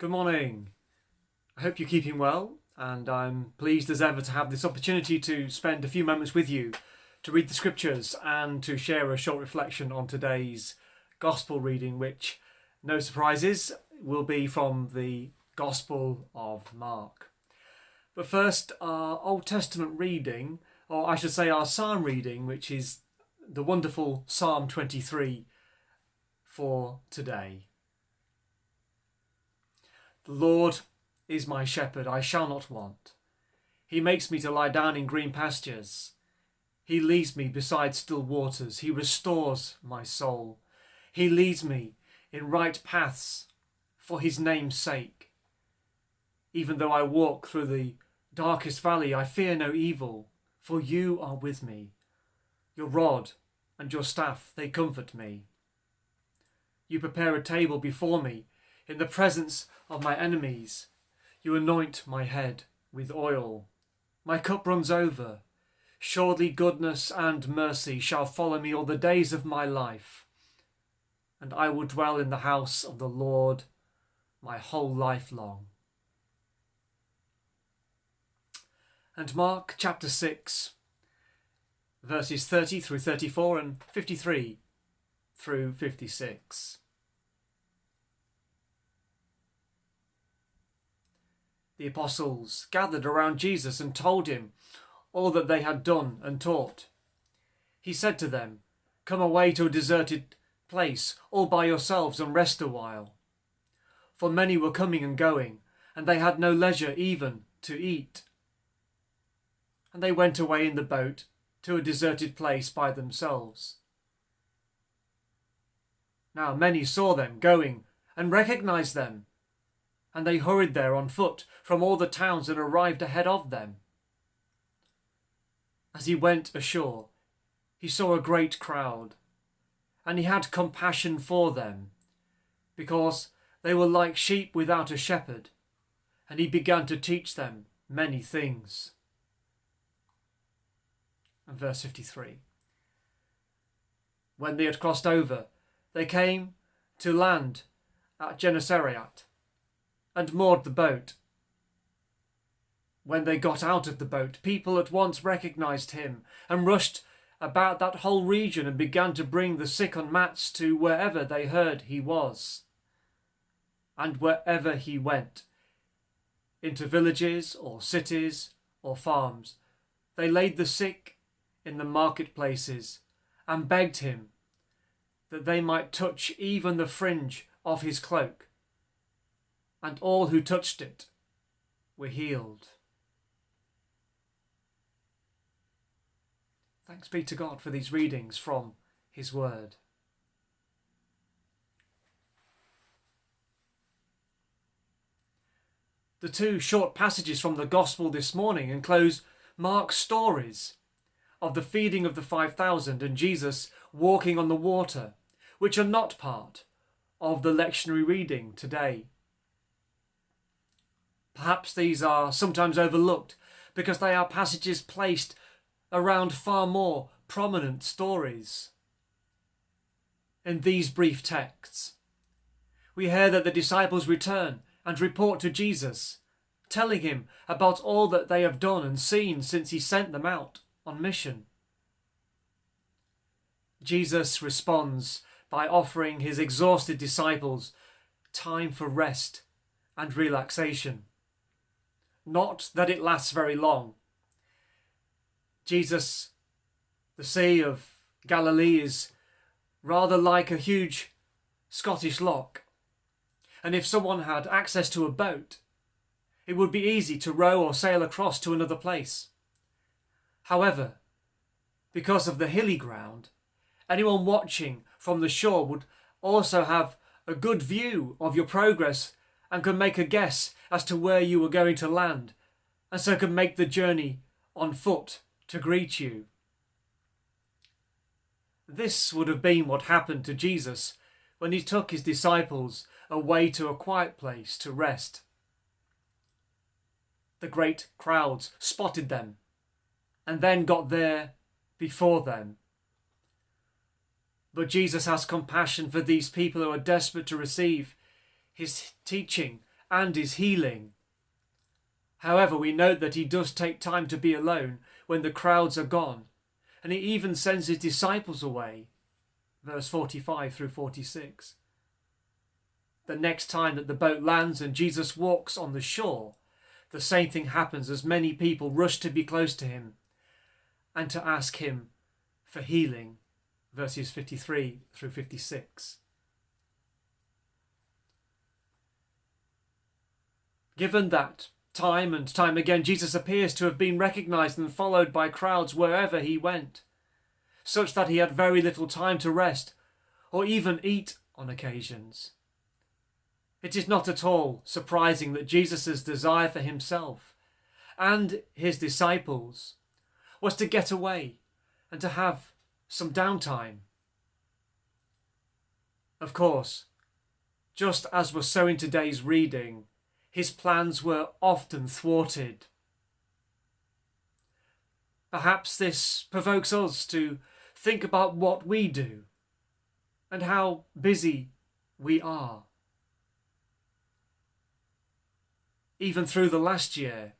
Good morning. I hope you're keeping well, and I'm pleased as ever to have this opportunity to spend a few moments with you to read the scriptures and to share a short reflection on today's gospel reading, which, no surprises, will be from the Gospel of Mark. But first, our Old Testament reading, or I should say our psalm reading, which is the wonderful Psalm 23 for today. The Lord is my shepherd, I shall not want. He makes me to lie down in green pastures. He leads me beside still waters. He restores my soul. He leads me in right paths for his name's sake. Even though I walk through the darkest valley, I fear no evil, for you are with me. Your rod and your staff, they comfort me. You prepare a table before me in the presence of my enemies. You anoint my head with oil. My cup runs over. Surely goodness and mercy shall follow me all the days of my life, and I will dwell in the house of the Lord my whole life long. And Mark chapter 6, verses 30 through 34 and 53 through 56. The apostles gathered around Jesus and told him all that they had done and taught. He said to them, "Come away to a deserted place all by yourselves and rest a while." For many were coming and going, and they had no leisure even to eat. And they went away in the boat to a deserted place by themselves. Now many saw them going and recognized them, and they hurried there on foot from all the towns and arrived ahead of them. As he went ashore, he saw a great crowd, and he had compassion for them, because they were like sheep without a shepherd, and he began to teach them many things. And verse 53. When they had crossed over, they came to land at Gennesaret, and moored the boat. When they got out of the boat, people at once recognized him and rushed about that whole region and began to bring the sick on mats to wherever they heard he was. And wherever he went, into villages or cities or farms, they laid the sick in the marketplaces and begged him that they might touch even the fringe of his cloak. And all who touched it were healed. Thanks be to God for these readings from his word. The two short passages from the Gospel this morning enclose Mark's stories of the feeding of the 5,000 and Jesus walking on the water, which are not part of the lectionary reading today. Perhaps these are sometimes overlooked because they are passages placed around far more prominent stories. In these brief texts, we hear that the disciples return and report to Jesus, telling him about all that they have done and seen since he sent them out on mission. Jesus responds by offering his exhausted disciples time for rest and relaxation. Not that it lasts very long. Jesus, the Sea of Galilee, is rather like a huge Scottish loch. And if someone had access to a boat, it would be easy to row or sail across to another place. However, because of the hilly ground, anyone watching from the shore would also have a good view of your progress and could make a guess as to where you were going to land, and so could make the journey on foot to greet you. This would have been what happened to Jesus when he took his disciples away to a quiet place to rest. The great crowds spotted them and then got there before them. But Jesus has compassion for these people who are desperate to receive his teaching and his healing. However, we note that he does take time to be alone when the crowds are gone, and he even sends his disciples away, verse 45 through 46. The next time that the boat lands and Jesus walks on the shore, the same thing happens as many people rush to be close to him and to ask him for healing, verses 53 through 56. Given that time and time again Jesus appears to have been recognised and followed by crowds wherever he went, such that he had very little time to rest or even eat on occasions, it is not at all surprising that Jesus' desire for himself and his disciples was to get away and to have some downtime. Of course, just as was so in today's reading, his plans were often thwarted. Perhaps this provokes us to think about what we do and how busy we are. Even through the last year,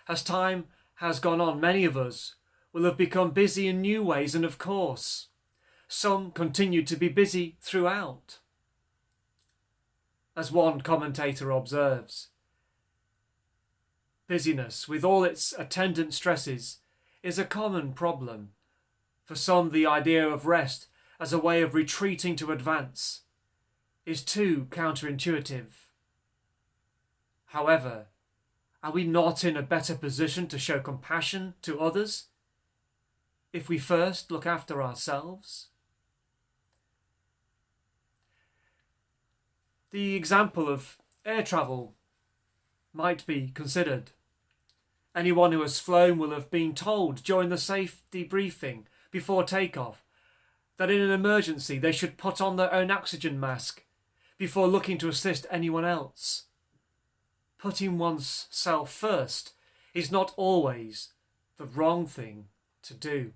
as time has gone on, many of us will have become busy in new ways, and of course, some continue to be busy throughout. As one commentator observes, busyness, with all its attendant stresses, is a common problem. For some, the idea of rest as a way of retreating to advance is too counterintuitive. However, are we not in a better position to show compassion to others if we first look after ourselves? The example of air travel might be considered. Anyone who has flown will have been told during the safety briefing before takeoff that in an emergency they should put on their own oxygen mask before looking to assist anyone else. Putting one's self first is not always the wrong thing to do.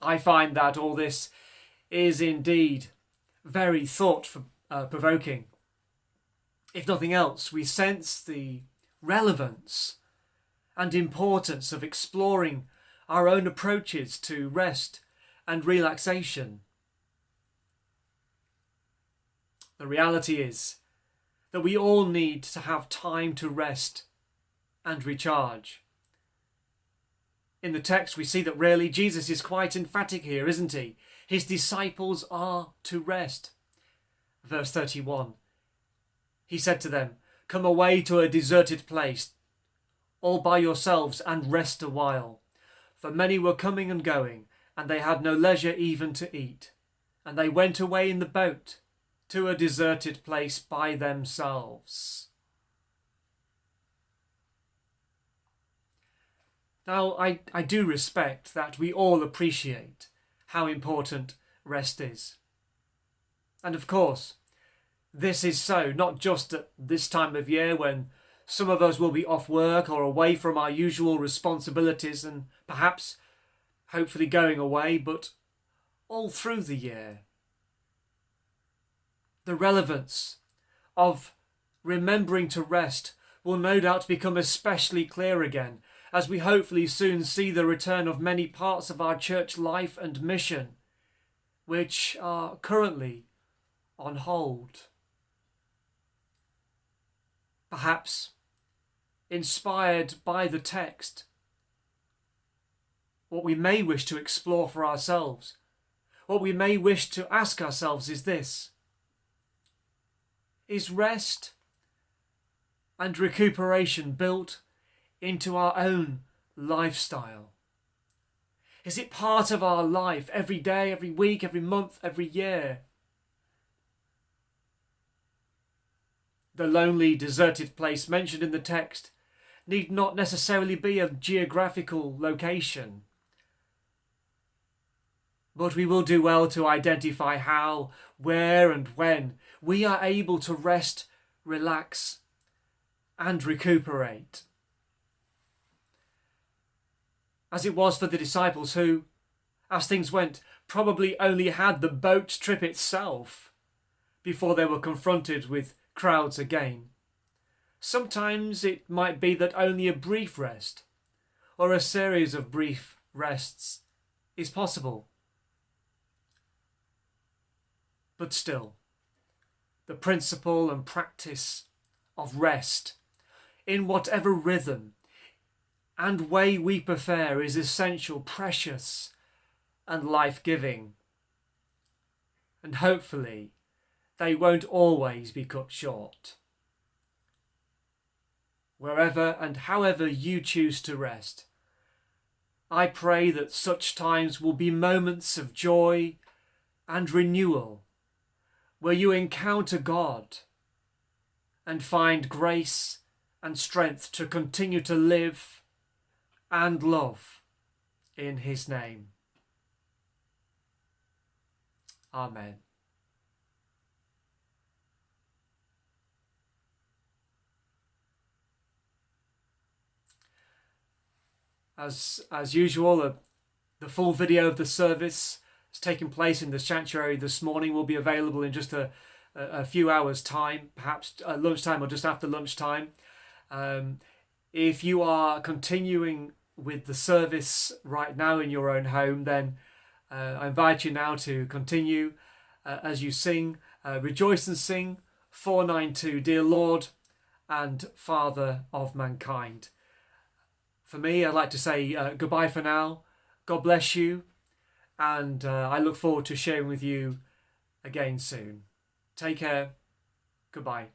I find that all this is indeed very thought-provoking. If nothing else, we sense the relevance and importance of exploring our own approaches to rest and relaxation. The reality is that we all need to have time to rest and recharge. In the text, we see that really Jesus is quite emphatic here, isn't he? His disciples are to rest. Verse 31. He said to them, "Come away to a deserted place, all by yourselves, and rest a while." For many were coming and going, and they had no leisure even to eat. And they went away in the boat to a deserted place by themselves. Now, I do respect that we all appreciate how important rest is. And of course, this is so not just at this time of year when some of us will be off work or away from our usual responsibilities and perhaps, hopefully going away, but all through the year. The relevance of remembering to rest will no doubt become especially clear again as we hopefully soon see the return of many parts of our church life and mission, which are currently on hold. Perhaps, inspired by the text, what we may wish to explore for ourselves, what we may wish to ask ourselves is this: is rest and recuperation built into our own lifestyle? Is it part of our life every day, every week, every month, every year? The lonely, deserted place mentioned in the text need not necessarily be a geographical location, but we will do well to identify how, where and when we are able to rest, relax and recuperate. As it was for the disciples who, as things went, probably only had the boat trip itself before they were confronted with crowds again. Sometimes it might be that only a brief rest or a series of brief rests is possible. But still, the principle and practice of rest, in whatever rhythm and way we prefer, is essential, precious, and life-giving. And hopefully, they won't always be cut short. Wherever and however you choose to rest, I pray that such times will be moments of joy and renewal, where you encounter God and find grace and strength to continue to live and love in His name. Amen. As usual, the full video of the service is taking place in the sanctuary this morning will be available in just a few hours' time, perhaps at lunchtime or just after lunchtime. If you are continuing with the service right now in your own home, then I invite you now to continue as you sing, Rejoice and Sing 492, Dear Lord and Father of Mankind. For me, I'd like to say goodbye for now. God bless you, and I look forward to sharing with you again soon. Take care. Goodbye.